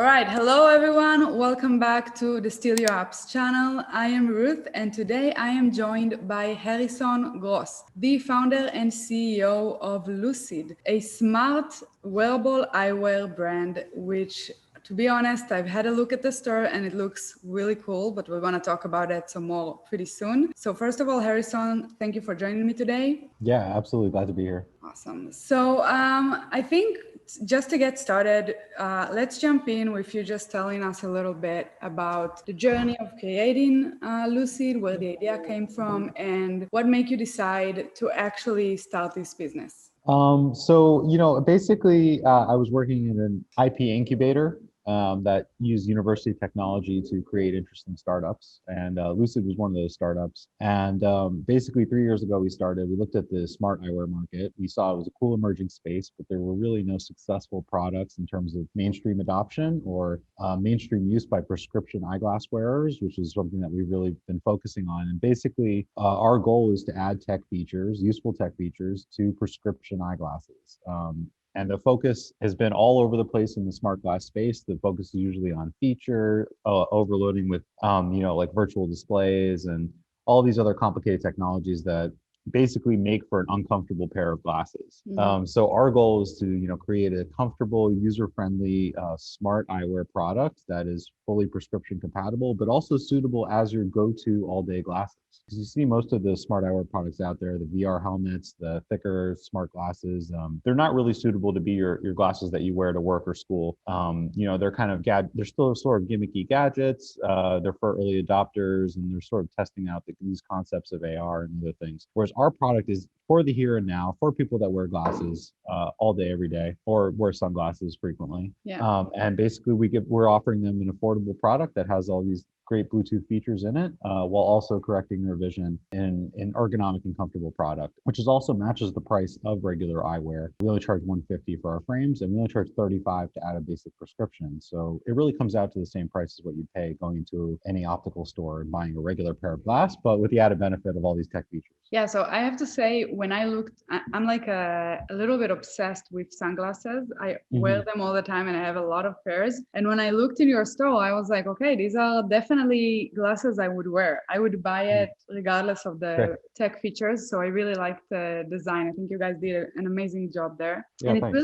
All right, hello everyone. Welcome back to the StilyoApps channel. I am Ruth, and today I am joined by Harrison Gross, the founder and CEO of Lucid, a smart wearable eyewear brand, which, to be honest, I've had a look at the store and it looks really cool, but we're going to talk about it some more pretty soon. So first of all, Harrison, thank you for joining me today. Yeah, absolutely. Glad to be here. Awesome. So I think just to get started, let's jump in with you just telling us a little bit about the journey of creating Lucid, where the idea came from, and what made you decide to actually start this business. Basically, I was working in an IP incubator that used university technology to create interesting startups. And Lucid was one of those startups. And basically 3 years ago, we looked at the smart eyewear market. We saw it was a cool emerging space, but there were really no successful products in terms of mainstream adoption or mainstream use by prescription eyeglass wearers, which is something that we've really been focusing on. And basically, our goal is to add tech features, useful tech features to prescription eyeglasses. And the focus has been all over the place in the smart glass space. The focus is usually on feature overloading with, like virtual displays and all these other complicated technologies that basically make for an uncomfortable pair of glasses. Mm-hmm. So our goal is to, create a comfortable, user-friendly, smart eyewear product that is fully prescription compatible, but also suitable as your go-to all-day glasses. Because you see most of the smart eyewear products out there, the VR helmets, the thicker smart glasses, they're not really suitable to be your glasses that you wear to work or school. They're kind of they're still sort of gimmicky gadgets. They're for early adopters, and they're sort of testing out these concepts of AR and other things. Whereas our product is for the here and now, for people that wear glasses all day, every day, or wear sunglasses frequently. Yeah. And basically, we're offering them an affordable product that has all these great Bluetooth features in it, while also correcting their vision in an ergonomic and comfortable product, which is also matches the price of regular eyewear. We only charge $150 for our frames, and we only charge $35 to add a basic prescription. So it really comes out to the same price as what you'd pay going into any optical store and buying a regular pair of glass, but with the added benefit of all these tech features. Yeah, so I have to say, when I looked, I'm like a little bit obsessed with sunglasses. I wear them all the time and I have a lot of pairs. And when I looked in your store, I was like, okay, these are definitely glasses I would wear. I would buy it regardless of the tech features. So I really liked the design. I think you guys did an amazing job there. Yeah, and thanks.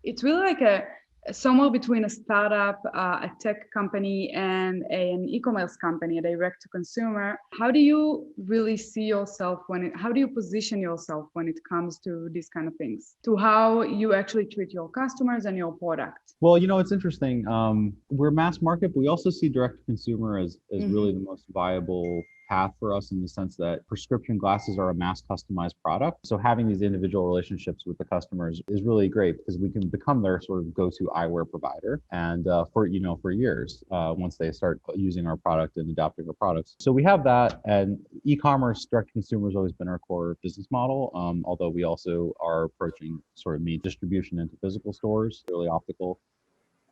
it's really like somewhere between a startup, a tech company, and an e-commerce company, a direct to consumer. How do you really see yourself how do you position yourself when it comes to these kind of things, to how you actually treat your customers and your product? Well, it's interesting. We're mass market, but we also see direct to consumer as really the most viable path for us, in the sense that prescription glasses are a mass customized product. So having these individual relationships with the customers is really great, because we can become their sort of go-to eyewear provider, and for years, once they start using our product and adopting our products. So we have that, and e-commerce direct to consumer has always been our core business model. Although we also are approaching sort of distribution into physical stores, really optical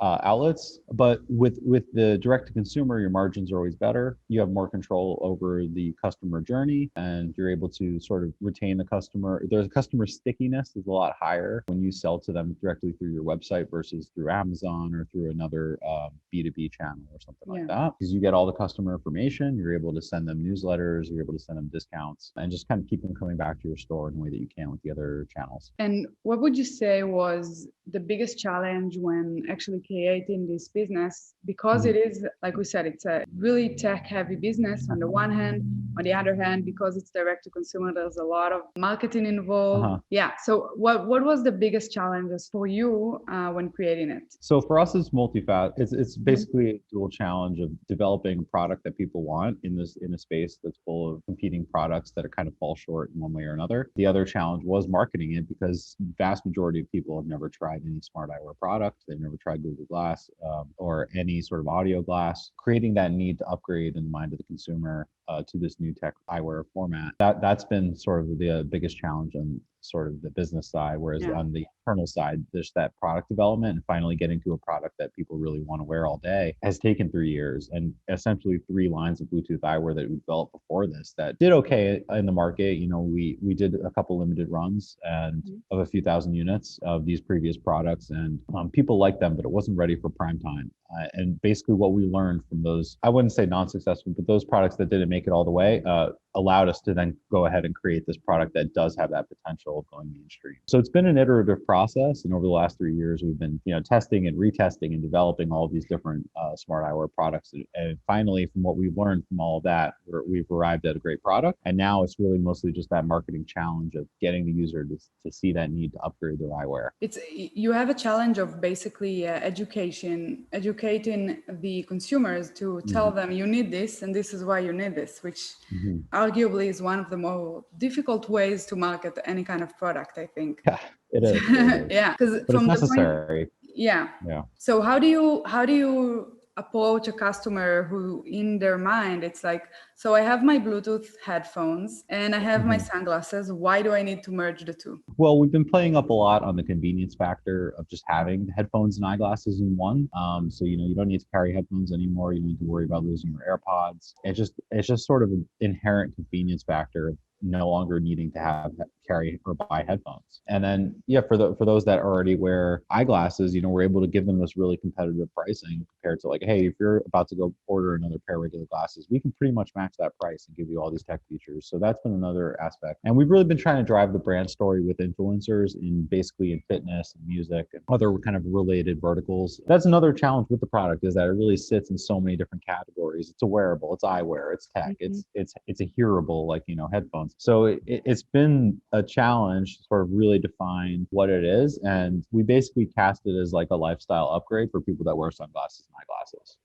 outlets. But with the direct to consumer, your margins are always better. You have more control over the customer journey, and you're able to sort of retain the customer. There's customer stickiness is a lot higher when you sell to them directly through your website versus through Amazon or through another B2B channel or something like that, because you get all the customer information. You're able to send them newsletters, you're able to send them discounts, and just kind of keep them coming back to your store in a way that you can with the other channels. And what would you say was the biggest challenge when actually creating this business? Because it is, like we said, it's a really tech heavy business on the one hand. On the other hand, because it's direct to consumer, there's a lot of marketing involved. Yeah. So what was the biggest challenges for you when creating it? So for us, it's multifaceted. It's basically a dual challenge of developing a product that people want in a space that's full of competing products that kind of fall short in one way or another. The other challenge was marketing it, because vast majority of people have never tried any smart eyewear product. They've never tried Google Glass or any sort of audio glass. Creating that need to upgrade in the mind of the consumer to this new tech eyewear format. That's been sort of the biggest challenge on sort of the business side, whereas on the internal side, there's that product development and finally getting to a product that people really want to wear all day has taken 3 years, and essentially 3 lines of Bluetooth eyewear that we developed before this that did okay in the market. You know, we did a couple limited runs and of a few thousand units of these previous products, and people liked them, but it wasn't ready for prime time. And basically what we learned from those, I wouldn't say non-successful, but those products that didn't make it all the way, allowed us to then go ahead and create this product that does have that potential of going mainstream. So it's been an iterative process. And over the last 3 years, we've been, testing and retesting and developing all of these different smart eyewear products. And finally, from what we've learned from all of that, we've arrived at a great product. And now it's really mostly just that marketing challenge of getting the user to see that need to upgrade their eyewear. You have a challenge of basically educating the consumers to tell them you need this and this is why you need this, which arguably is one of the more difficult ways to market any kind of product, I think. Yeah, it is. Yeah, because it's necessary. Yeah. So how do you approach a customer who in their mind it's like, so I have my Bluetooth headphones and I have my sunglasses, why do I need to merge the two? Well, we've been playing up a lot on the convenience factor of just having the headphones and eyeglasses in one. So you don't need to carry headphones anymore. You don't need to worry about losing your AirPods. It's just sort of an inherent convenience factor of no longer needing to carry or buy headphones. And then for those that already wear eyeglasses, we're able to give them this really competitive pricing compared to like, hey, if you're about to go order another pair of regular glasses, we can pretty much match that price and give you all these tech features. So that's been another aspect. And we've really been trying to drive the brand story with influencers in fitness and music and other kind of related verticals. That's another challenge with the product, is that it really sits in so many different categories. It's a wearable, it's eyewear, it's tech, it's a hearable, like, headphones. So it's been a challenge to sort of really define what it is. And we basically cast it as like a lifestyle upgrade for people that wear sunglasses and eyeglasses.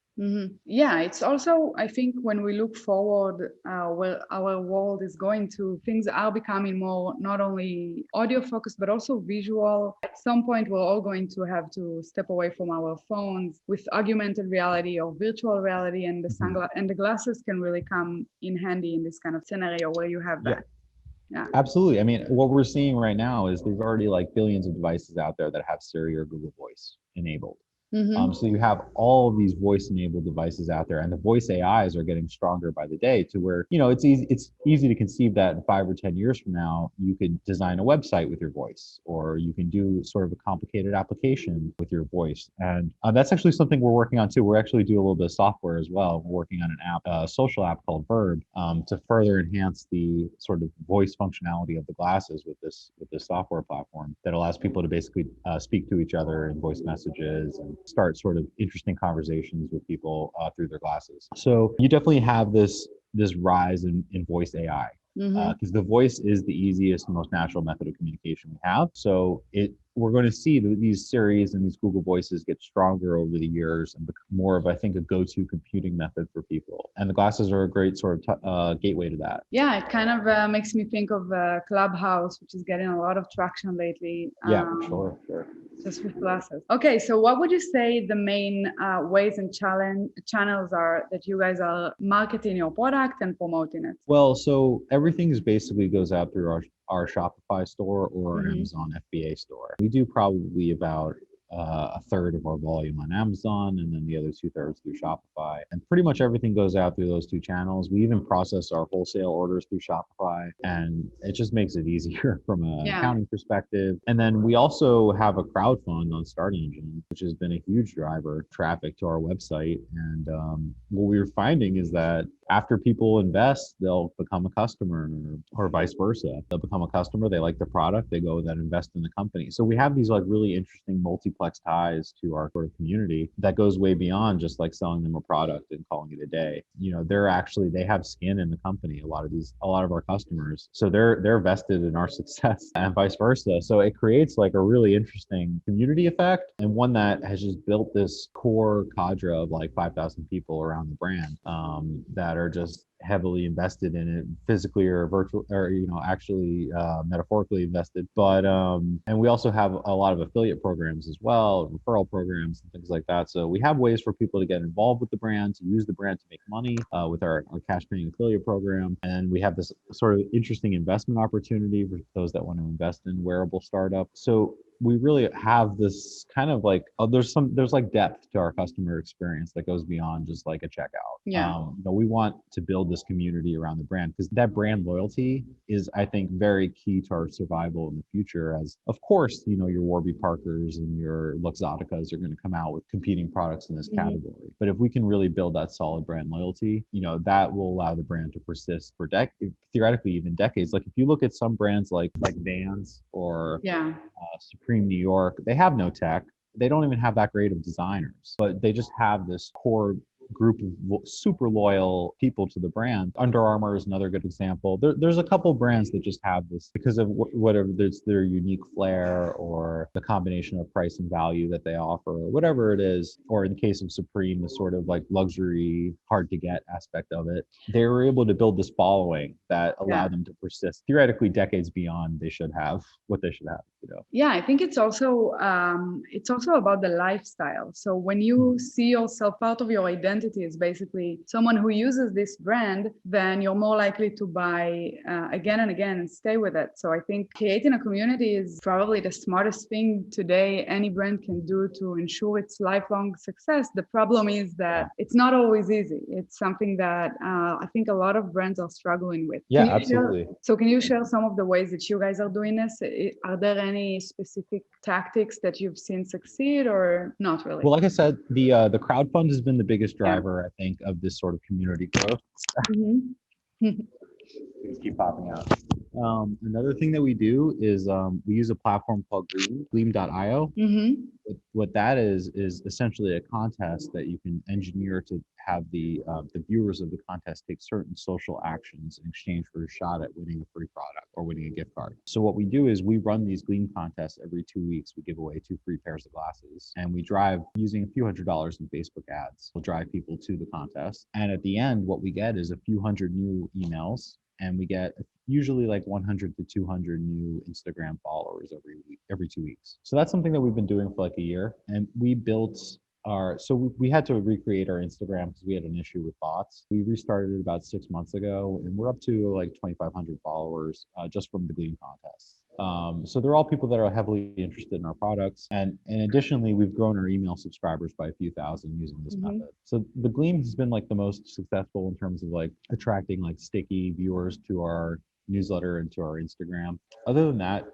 Yeah, it's also, I think when we look forward where our world is going to, things are becoming more not only audio focused, but also visual. At some point, we're all going to have to step away from our phones with augmented reality or virtual reality, and the glasses can really come in handy in this kind of scenario where you have that. Yeah. Absolutely. I mean, what we're seeing right now is there's already like billions of devices out there that have Siri or Google Voice enabled. So you have all of these voice-enabled devices out there, and the voice AIs are getting stronger by the day to where, it's easy to conceive that in 5 or 10 years from now, you could design a website with your voice, or you can do sort of a complicated application with your voice. And that's actually something we're working on too. We're actually doing a little bit of software as well. We're working on an app, a social app called Verb, to further enhance the sort of voice functionality of the glasses with this software platform that allows people to basically speak to each other in voice messages and start sort of interesting conversations with people through their glasses. So you definitely have this rise in voice AI, because the voice is the easiest and most natural method of communication we have. So we're going to see these Siris and these Google Voices get stronger over the years and become more of, I think, a go-to computing method for people. And the glasses are a great sort of gateway to that. Yeah, it kind of makes me think of Clubhouse, which is getting a lot of traction lately. Yeah, sure. Just with glasses. Okay, so what would you say the main ways and channels are that you guys are marketing your product and promoting it? Well, so everything basically goes out through our Shopify store or Amazon FBA store. We do probably about a third of our volume on Amazon, and then the other 2/3 through Shopify. And pretty much everything goes out through those two channels. We even process our wholesale orders through Shopify, and it just makes it easier from an accounting perspective. And then we also have a crowd fund on Start Engine, which has been a huge driver of traffic to our website. And what we're finding is that after people invest, they'll become a customer, or vice versa. They'll become a customer, they like the product, they go then invest in the company. So we have these like really interesting multiplex ties to our sort of community that goes way beyond just like selling them a product and calling it a day. They have skin in the company, a lot of our customers. So they're vested in our success and vice versa. So it creates like a really interesting community effect, and one that has just built this core cadre of like 5,000 people around the brand that that are just heavily invested in it, physically or virtual, or actually metaphorically invested. But and we also have a lot of affiliate programs as well, referral programs and things like that. So we have ways for people to get involved with the brand, to use the brand to make money with our cash paying affiliate program. And we have this sort of interesting investment opportunity for those that want to invest in wearable startups. So we really have this kind of like, there's like depth to our customer experience that goes beyond just like a checkout. Yeah. We want to build this community around the brand, because that brand loyalty is, I think, very key to our survival in the future. As of course, your Warby Parkers and your Luxotticas are going to come out with competing products in this category. But if we can really build that solid brand loyalty, that will allow the brand to persist for theoretically even decades. Like if you look at some brands like Vans or Supreme New York, they have no tech. They don't even have that great of designers, but they just have this core group of super loyal people to the brand. Under Armour is another good example. There's a couple brands that just have this because of whatever their unique flair or the combination of price and value that they offer, or whatever it is. Or in the case of Supreme, the sort of like luxury, hard to get aspect of it. They were able to build this following that allowed them to persist theoretically decades beyond what they should have. Yeah, I think it's also about the lifestyle. So when you see yourself, part of your identity is basically someone who uses this brand, then you're more likely to buy again and again and stay with it. So I think creating a community is probably the smartest thing today any brand can do to ensure its lifelong success. The problem is that it's not always easy. It's something that I think a lot of brands are struggling with. Yeah, absolutely. Can you share some of the ways that you guys are doing this? Are there any specific tactics that you've seen succeed, or not really? Well, like I said, the crowdfund has been the biggest driver, I think, of this sort of community growth. Things keep popping out. Another thing that we do is we use a platform called Gleam.io. What that is essentially a contest that you can engineer to have the viewers of the contest take certain social actions in exchange for a shot at winning a free product or winning a gift card. So what we do is we run these Gleam contests every 2 weeks. We give away 2 free pairs of glasses, and we drive using a few $100s in Facebook ads. We'll drive people to the contest, and at the end, what we get is a few hundred new emails. And we get usually like 100 to 200 new Instagram followers every 2 weeks. So that's something that we've been doing for like a year. And we built we had to recreate our Instagram because we had an issue with bots. We restarted it about 6 months ago, and we're up to like 2,500 followers just from the Gleam contest. So they're all people that are heavily interested in our products. And additionally, we've grown our email subscribers by a few thousand using this method. So the Gleam has been like the most successful in terms of like attracting like sticky viewers to our newsletter and to our Instagram. Other than that,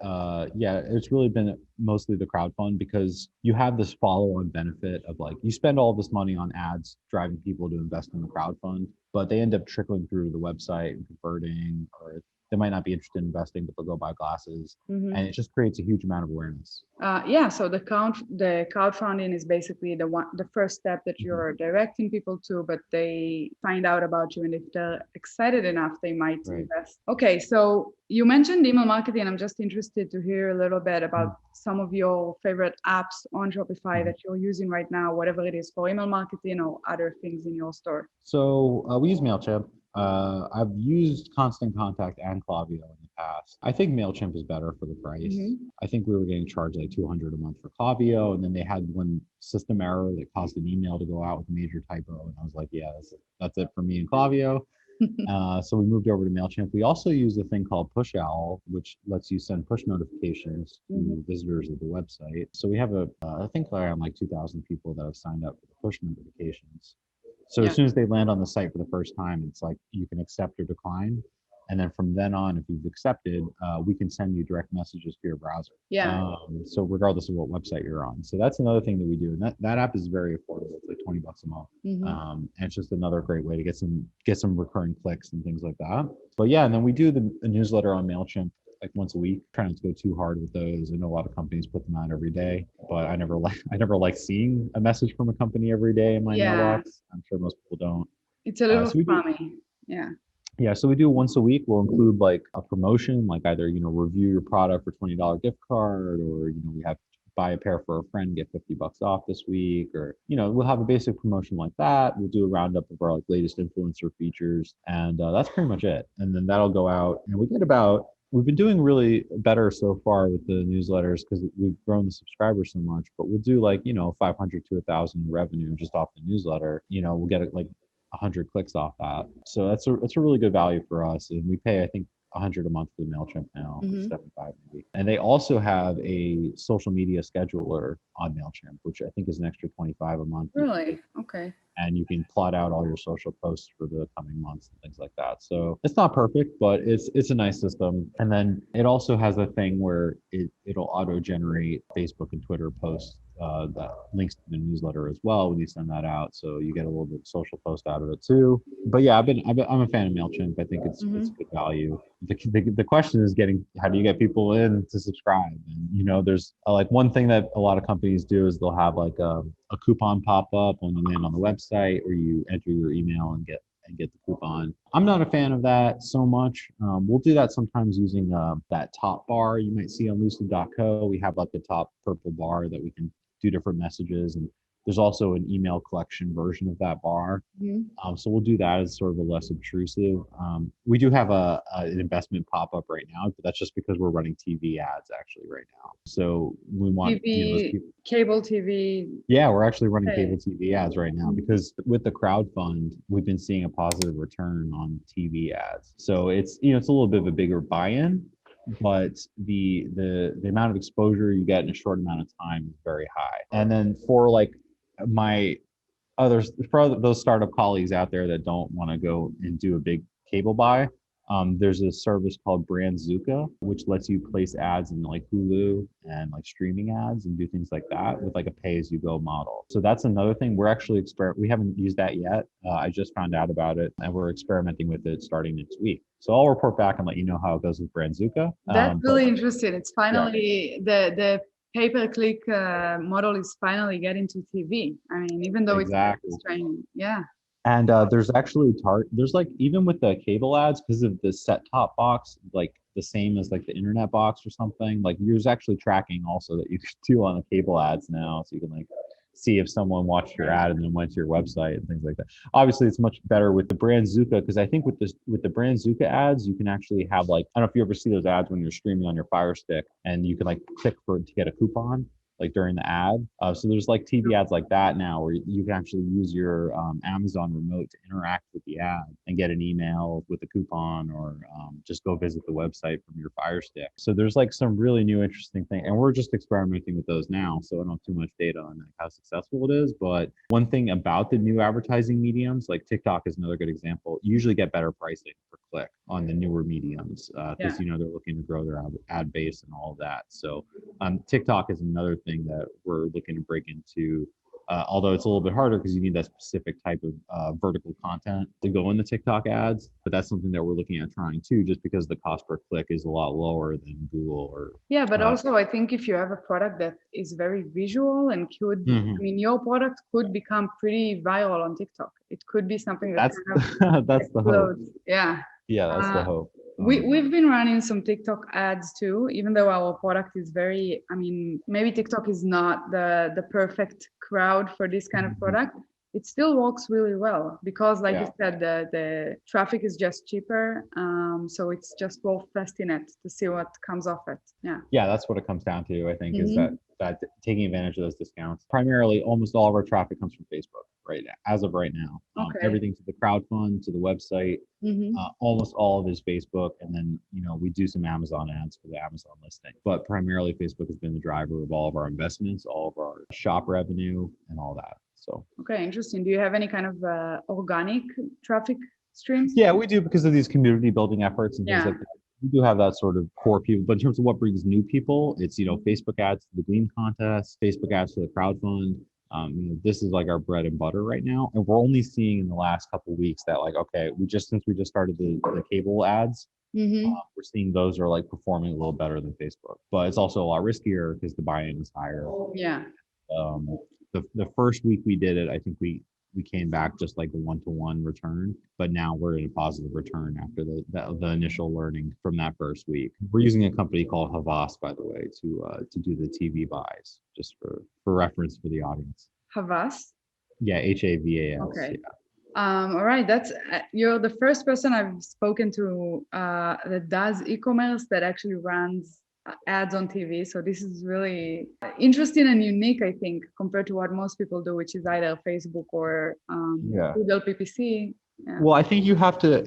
it's really been mostly the crowdfund, because you have this follow-on benefit of like, you spend all this money on ads driving people to invest in the crowdfund, but they end up trickling through to the website and converting, or they might not be interested in investing, but they'll go buy glasses. And it just creates a huge amount of awareness. So the crowdfunding is basically the first step that you're directing people to, but they find out about you, and if they're excited enough, they might invest. Okay, so you mentioned email marketing. I'm just interested to hear a little bit about some of your favorite apps on Shopify that you're using right now, whatever it is, for email marketing or other things in your store. So we use MailChimp. I've used Constant Contact and Klaviyo in the past. I think MailChimp is better for the price. I think we were getting charged like $200 a month for Klaviyo, and then they had one system error that caused an email to go out with a major typo, and I was like, yeah, that's it for me and Klaviyo. So we moved over to MailChimp. We also use a thing called PushOwl, which lets you send push notifications to visitors of the website. So we have I think around like 2,000 people that have signed up for the push notifications. So as soon as they land on the site for the first time, it's like you can accept or decline. And then from then on, if you've accepted, we can send you direct messages to your browser. So regardless of what website you're on. So that's another thing that we do. And that app is very affordable. It's like $20 a month. And it's just another great way to get some recurring clicks and things like that. But yeah, and then we do a newsletter on MailChimp like once a week. Try not to go too hard with those. I know a lot of companies put them out every day, but I never like seeing a message from a company every day in my mailbox. I'm sure most people don't. It's a little funny. Yeah, so we do once a week. We'll include like a promotion, like either, review your product for $20 gift card, or, we have buy a pair for a friend, get $50 off this week, or we'll have a basic promotion like that. We'll do a roundup of our like latest influencer features, and that's pretty much it. And then that'll go out, and we've been doing really better so far with the newsletters because we've grown the subscribers so much, but we'll do like 500 to 1,000 revenue just off the newsletter. We'll get like 100 clicks off that, so that's a really good value for us. And we pay, I think, 100 a month for the MailChimp now, 75 maybe. And they also have a social media scheduler on MailChimp, which I think is an extra 25 a month. Really? Okay. And you can plot out all your social posts for the coming months and things like that. So it's not perfect, but it's a nice system. And then it also has a thing where it'll auto generate Facebook and Twitter posts that links to the newsletter as well when you send that out. So you get a little bit of social post out of it too. But yeah, I'm a fan of MailChimp. I think it's good value. The question is how do you get people in to subscribe? And there's like one thing that a lot of companies do is they'll have like a coupon pop up when you land on the website, or you enter your email and get the coupon. I'm not a fan of that so much. We'll do that sometimes using that top bar you might see on lucid.co. We have like the top purple bar that we can do different messages, and there's also an email collection version of that bar. So we'll do that as sort of a less obtrusive. We do have an investment pop-up right now, but that's just because we're running TV ads actually right now. So we want cable TV. Yeah, we're actually running cable TV ads right now because with the crowd fund, we've been seeing a positive return on TV ads. So it's it's a little bit of a bigger buy-in, but the amount of exposure you get in a short amount of time is very high. And then for like those startup colleagues out there that don't want to go and do a big cable buy, there's a service called Brandzuka, which lets you place ads in like Hulu and like streaming ads and do things like that with like a pay-as-you-go model. So that's another thing. We're actually we haven't used that yet. I just found out about it, and we're experimenting with it starting next week. So I'll report back and let you know how it goes with Brandzuka. That's really interesting. It's finally the pay-per-click model is finally getting to TV. I mean, even though it's training, yeah. And there's actually there's like, even with the cable ads, because of the set-top box, like the same as like the internet box or something, like there's actually tracking also that you can do on the cable ads now, so you can like see if someone watched your ad and then went to your website and things like that. Obviously, it's much better with the Brandzuka, because I think with the Brandzuka ads, you can actually have like, I don't know if you ever see those ads when you're streaming on your Fire Stick, and you can like click to get a coupon like during the ad. So there's like TV ads like that now, where you can actually use your Amazon remote to interact with the ad and get an email with a coupon, or just go visit the website from your Fire Stick. So there's like some really new interesting thing, and we're just experimenting with those now. So I don't have too much data on like how successful it is. But one thing about the new advertising mediums, like TikTok is another good example, you usually get better pricing per click on the newer mediums, because they're looking to grow their ad base and all of that. So TikTok is another thing that we're looking to break into, although it's a little bit harder because you need that specific type of vertical content to go in the TikTok ads. But that's something that we're looking at trying too, just because the cost per click is a lot lower than Google or. Yeah, but also I think if you have a product that is very visual and could, I mean, your product could become pretty viral on TikTok. It could be something that's the hope. Yeah. Yeah, that's the hope. We've been running some TikTok ads too, even though our product is very, I mean, maybe TikTok is not the perfect crowd for this kind of product. It still works really well because, like you said, the traffic is just cheaper. So it's just worth testing it to see what comes off it. Yeah, that's what it comes down to, I think, is that taking advantage of those discounts. Primarily, almost all of our traffic comes from Facebook right now, as of right now. Everything to the crowd fund, to the website, almost all of it is Facebook. And then, we do some Amazon ads for the Amazon listing. But primarily, Facebook has been the driver of all of our investments, all of our shop revenue, and all that. So. Okay, interesting. Do you have any kind of organic traffic streams? Yeah, we do, because of these community building efforts and things like that. We do have that sort of core people, but in terms of what brings new people, it's, Facebook ads to the Gleam contest, Facebook ads to the crowd fund. This is like our bread and butter right now. And we're only seeing in the last couple of weeks that like, okay, since we just started the cable ads, we're seeing those are like performing a little better than Facebook, but it's also a lot riskier because the buy-in is higher. Yeah. The first week we did it, I think we we came back just like a one-to-one return, but now we're in a positive return after the initial learning from that first week. We're using a company called Havas, by the way, to do the TV buys, just for reference for the audience. Havas? Yeah, Havas. Okay. Yeah. All right, that's you're the first person I've spoken to that does e-commerce that actually runs ads on TV. So this is really interesting and unique, I think, compared to what most people do, which is either Facebook or Google PPC. Yeah. Well, I think you have to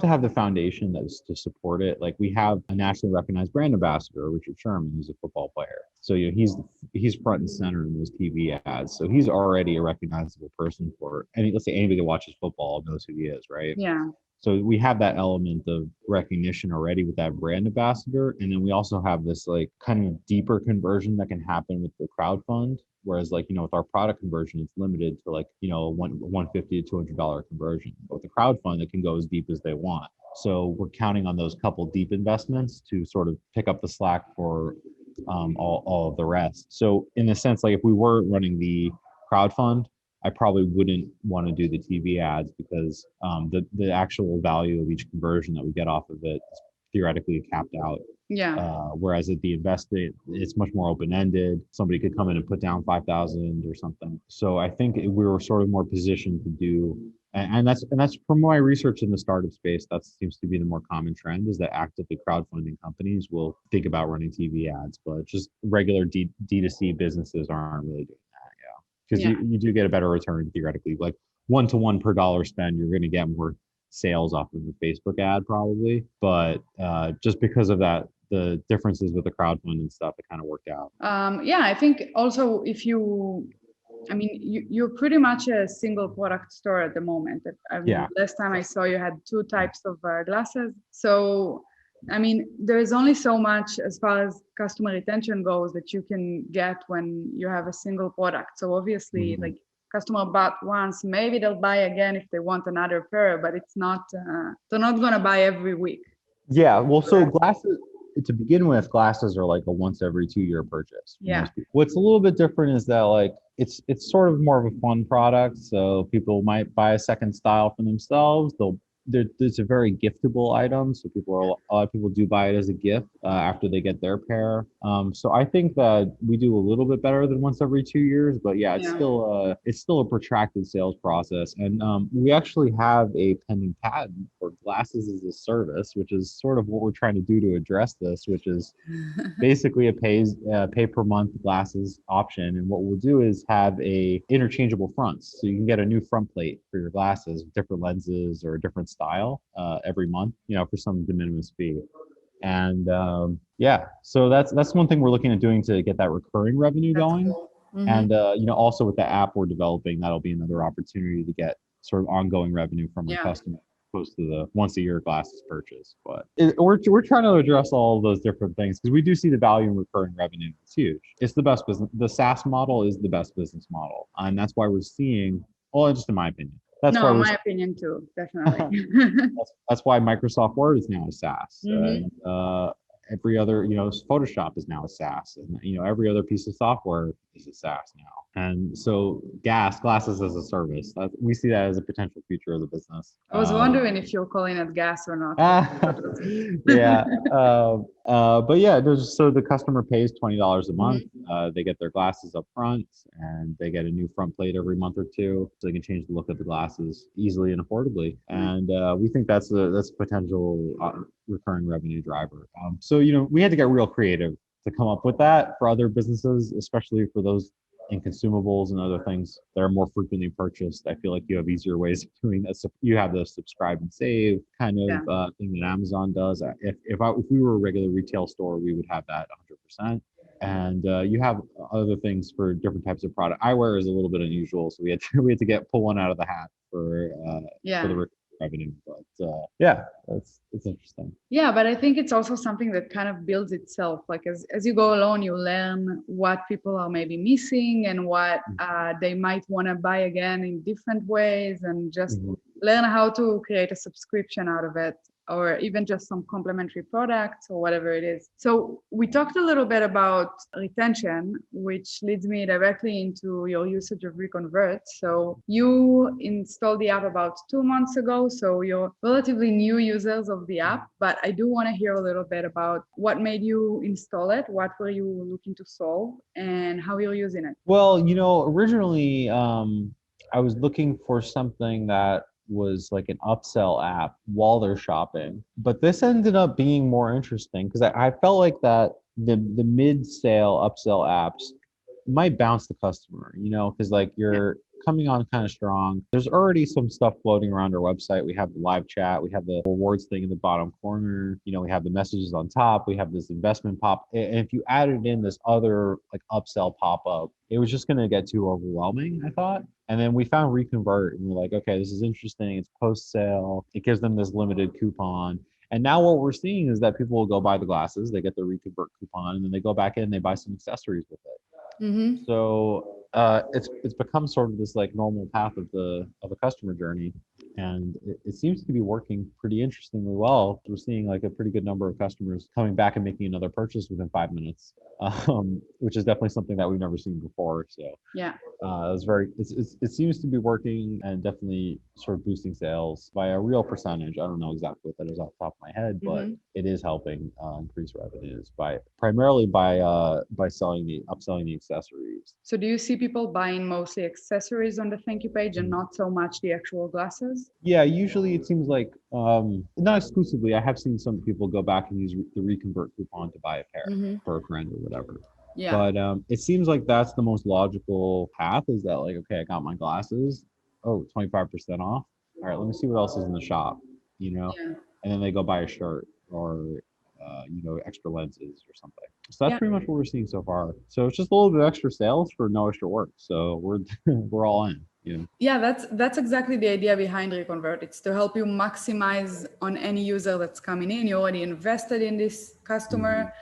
have the foundation that's to support it. Like we have a nationally recognized brand ambassador, Richard Sherman, who's a football player. So he's front and center in those TV ads. So he's already a recognizable person for let's say anybody that watches football knows who he is, right? Yeah. So we have that element of recognition already with that brand ambassador. And then we also have this like kind of deeper conversion that can happen with the crowd fund. Whereas like, with our product conversion, it's limited to like, $150 to $200 conversion. But with the crowd fund, it can go as deep as they want. So we're counting on those couple deep investments to sort of pick up the slack for all of the rest. So in a sense, like if we were running the crowd fund, I probably wouldn't want to do the TV ads because the actual value of each conversion that we get off of it is theoretically capped out. Yeah. Whereas at the investment, it's much more open-ended. Somebody could come in and put down 5,000 or something. So I think we were sort of more positioned to do, and that's from my research in the startup space. That seems to be the more common trend is that actively crowdfunding companies will think about running TV ads, but just regular D2C businesses aren't really doing that. Yeah. Because you do get a better return theoretically, like 1-to-1 per dollar spend, you're going to get more sales off of the Facebook ad probably, but just because of that, the differences with the crowdfund and stuff, it kind of worked out. I think also you're pretty much a single product store at the moment. Last time I saw you had two types of glasses. So there is only so much as far as customer retention goes that you can get when you have a single product. So obviously, like customer bought once, maybe they'll buy again if they want another pair, but it's not, they're not going to buy every week. Yeah. Well, so glasses, to begin with, glasses are like a once every 2-year purchase. Yeah. What's a little bit different is that like, it's sort of more of a fun product. So people might buy a second style for themselves. It's a very giftable item, so a lot of people do buy it as a gift after they get their pair. So I think that we do a little bit better than once every 2 years, but it's still a protracted sales process. And we actually have a pending patent for glasses as a service, which is sort of what we're trying to do to address this, which is basically a pay per month glasses option. And what we'll do is have a interchangeable fronts, so you can get a new front plate for your glasses, different lenses or different style every month, for some de minimis fee. And so that's one thing we're looking at doing to get that recurring revenue going. Cool. And also with the app we're developing, that'll be another opportunity to get sort of ongoing revenue from our customers, opposed to the once a year glasses purchase. But we're trying to address all of those different things because we do see the value in recurring revenue. It's huge. It's the best business. The SaaS model is the best business model, and that's why we're seeing, well, just in my opinion. My opinion too, definitely. That's why Microsoft Word is now a SaaS. And, every other, Photoshop is now a SaaS, and every other piece of software is a SaaS now. And so glasses as a service, we see that as a potential future of the business. I was wondering if you're calling it gas or not. Yeah. So the customer pays $20 a month. They get their glasses up front, and they get a new front plate every month or two, so they can change the look of the glasses easily and affordably. And we think that's a potential recurring revenue driver. So we had to get real creative to come up with that for other businesses, especially for those in consumables and other things that are more frequently purchased. I feel like you have easier ways of doing that. So you have the subscribe and save kind of thing that Amazon does. If we were a regular retail store, we would have that 100%. And you have other things for different types of product. Eyewear is a little bit unusual, so we had to pull one out of the hat for the revenue. But it's interesting. Yeah, but I think it's also something that kind of builds itself. Like as you go along, you learn what people are maybe missing and what they might want to buy again in different ways, and just learn how to create a subscription out of it or even just some complementary products or whatever it is. So we talked a little bit about retention, which leads me directly into your usage of ReConvert. So you installed the app about 2 months ago, so you're relatively new users of the app, but I do want to hear a little bit about what made you install it, what were you looking to solve, and how you're using it. Well, originally I was looking for something that was like an upsell app while they're shopping. But this ended up being more interesting because I felt like that the mid-sale upsell apps might bounce the customer, because like you're coming on kind of strong. There's already some stuff floating around our website. We have the live chat, we have the rewards thing in the bottom corner, we have the messages on top, we have this investment pop. And if you added in this other like upsell pop-up, it was just going to get too overwhelming, I thought. And then we found ReConvert and we're like, okay, this is interesting. It's post-sale. It gives them this limited coupon. And now what we're seeing is that people will go buy the glasses, they get the ReConvert coupon, and then they go back in and they buy some accessories with it. Mm-hmm. So it's become sort of this like normal path of the customer journey, and it seems to be working pretty interestingly well. We're seeing like a pretty good number of customers coming back and making another purchase within 5 minutes, which is definitely something that we've never seen before. So Yeah. it seems to be working and definitely sort of boosting sales by a real percentage. I don't know exactly what that is off the top of my head, but it is helping increase revenues primarily by upselling the accessories. So do you see people buying mostly accessories on the thank you page and not so much the actual glasses? Yeah, usually it seems like not exclusively. I have seen some people go back and use the ReConvert coupon to buy a pair for a friend or whatever. Yeah. But it seems like that's the most logical path, is that like, okay, I got my glasses. Oh, 25% off. All right, let me see what else is in the shop, Yeah. and then they go buy a shirt or, extra lenses or something. So that's pretty much what we're seeing so far. So it's just a little bit extra sales for no extra work. So we're all in. Yeah, that's exactly the idea behind ReConvert. It's to help you maximize on any user that's coming in. You already invested in this customer.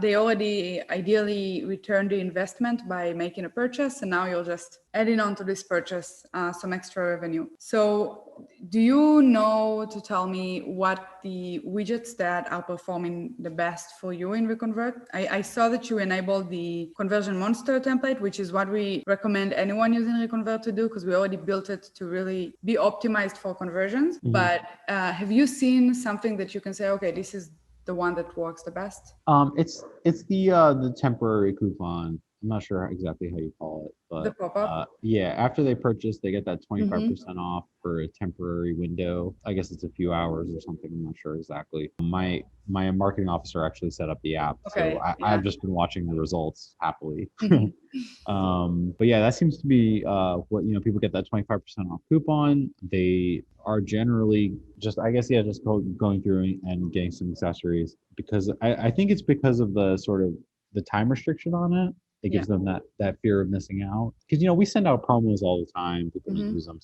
They already ideally returned the investment by making a purchase, and now you're just adding on to this purchase some extra revenue. So do you know to tell me what the widgets that are performing the best for you in ReConvert? I saw that you enabled the conversion monster template, which is what we recommend anyone using ReConvert to do, because we already built it to really be optimized for conversions. But have you seen something that you can say, okay, this is the one that works the best? It's the temporary coupon. I'm not sure exactly how you call it, but the pop-up. yeah, after they purchase, they get that 25% off for a temporary window. I guess it's a few hours or something. I'm not sure exactly. My marketing officer actually set up the app, so I've just been watching the results happily. But yeah, that seems to be what people get, that 25% off coupon. They are generally just, I guess, just going through and getting some accessories, because I think it's because of the sort of the time restriction on it. It gives them that fear of missing out, because we send out promos all the time. People don't use them.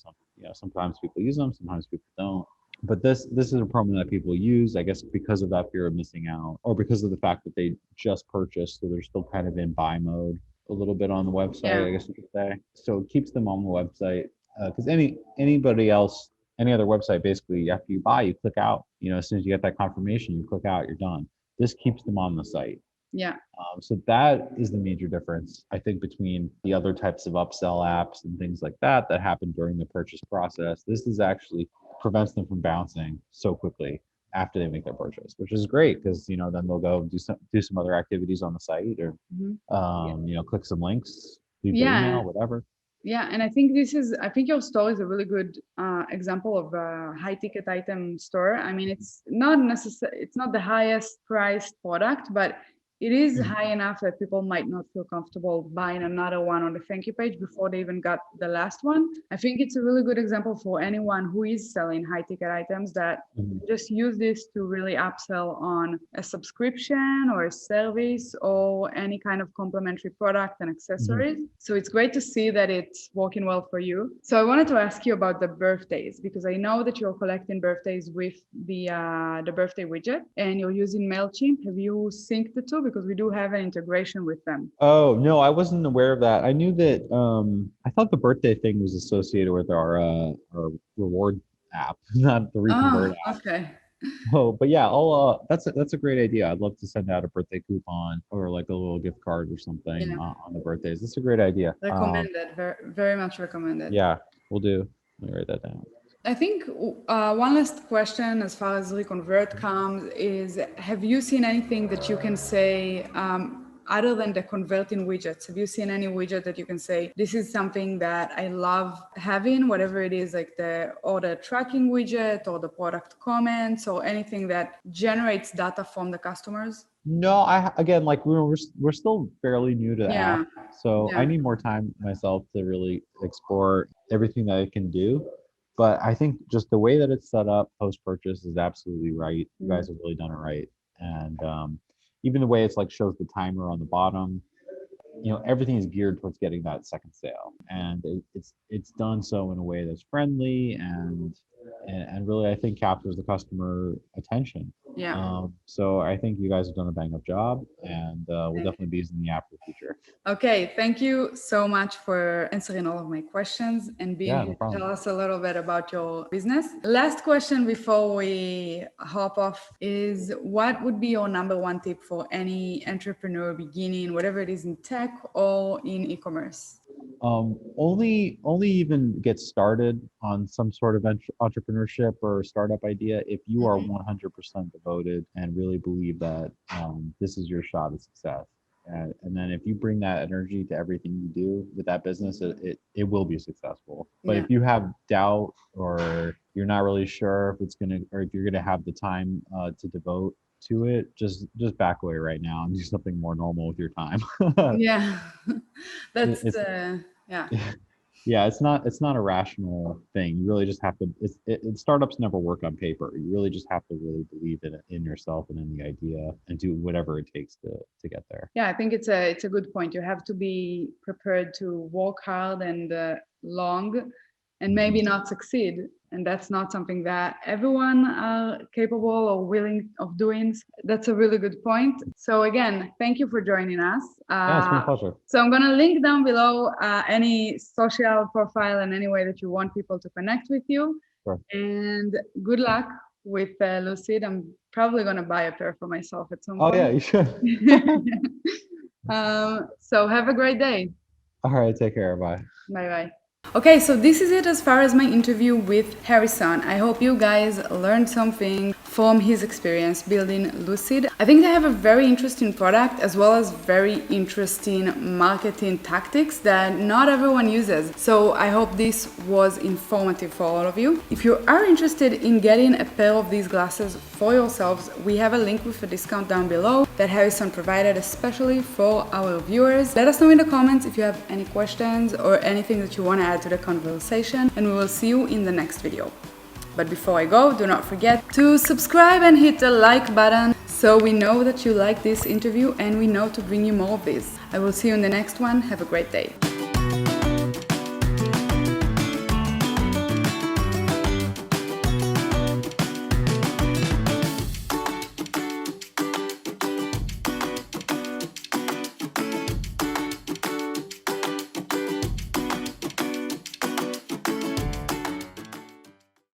Sometimes people use them, sometimes people don't. But this is a promo that people use, I guess, because of that fear of missing out, or because of the fact that they just purchased, so they're still kind of in buy mode a little bit on the website, I guess you could say. So it keeps them on the website, because anybody else, any other website, basically, after you buy, you click out. As soon as you get that confirmation, you click out, you're done. This keeps them on the site. Yeah. So that is the major difference, I think, between the other types of upsell apps and things like that happen during the purchase process. This is actually prevents them from bouncing so quickly after they make their purchase, which is great, because then they'll go do some other activities on the site, or click some links, leave their email, whatever. Yeah, and I think your store is a really good example of a high ticket item store. I mean, it's not the highest priced product, but it is high enough that people might not feel comfortable buying another one on the thank you page before they even got the last one. I think it's a really good example for anyone who is selling high ticket items, that just use this to really upsell on a subscription or a service or any kind of complementary product and accessories. So it's great to see that it's working well for you. So I wanted to ask you about the birthdays, because I know that you're collecting birthdays with the birthday widget, and you're using MailChimp. Have you synced the two? Because we do have an integration with them. Oh, no, I wasn't aware of that. I knew that, I thought the birthday thing was associated with our reward app, not the ReConvert app. Okay. Oh, but yeah, I'll that's a great idea. I'd love to send out a birthday coupon or like a little gift card or something Yeah, on the birthdays. That's a great idea. recommended, very, very much recommended. Yeah, we'll do. Let me write that down. I think one last question as far as ReConvert comes is, have you seen anything that you can say other than the converting widgets? Have you seen any widget that you can say, this is something that I love having, whatever it is, like the order tracking widget or the product comments or anything that generates data from the customers? No, again, like we're still fairly new to the Yeah, app, so I yeah, need more time myself to really explore everything that it can do. But I think just the way that it's set up post-purchase is absolutely right. You guys have really done it right, and even the way it's like shows the timer on the bottom, everything is geared towards getting that second sale, and it's done so in a way that's friendly and really I think captures the customer attention. yeah. So I think you guys have done a bang up job, and we'll definitely be using the app for the future. Okay, thank you so much for answering all of my questions and being Yeah, here no to problem. tell us a little bit about your business. Last question before we hop off is, what would be your number one tip for any entrepreneur beginning, whatever it is in tech or in e-commerce? Only even get started on some sort of entrepreneurship or startup idea if you are 100% devoted and really believe that this is your shot at success. And then if you bring that energy to everything you do with that business, it will be successful. But Yeah. if you have doubt or you're not really sure if it's gonna or if you're gonna have the time to devote to it, just back away right now and do something more normal with your time. Yeah, that's It's yeah. yeah, it's not a rational thing. You really just have to. Startups never work on paper. You really just have to really believe in yourself and in the idea and do whatever it takes to get there. Yeah, I think it's a good point. You have to be prepared to work hard and long and maybe not succeed. And that's not something that everyone are capable or willing of doing. That's a really good point. So again, thank you for joining us. Yeah, it's been a pleasure. So I'm going to link down below any social profile and any way that you want people to connect with you. Sure. And good luck with Lucid. I'm probably going to buy a pair for myself at some point. Oh yeah, you should. So have a great day. All right, take care. Bye. Bye-bye. Okay, so this is it as far as my interview with Harrison. I hope you guys learned something from his experience building Lucid. I think they have a very interesting product as well as very interesting marketing tactics that not everyone uses. So I hope this was informative for all of you. If you are interested in getting a pair of these glasses for yourselves, we have a link with a discount down below that Harrison provided especially for our viewers. Let us know in the comments if you have any questions or anything that you want to add to the conversation, and we will see you in the next video. But before I go, do not forget to subscribe and hit the like button so we know that you like this interview and we know to bring you more of these. I will see you in the next one. Have a great day.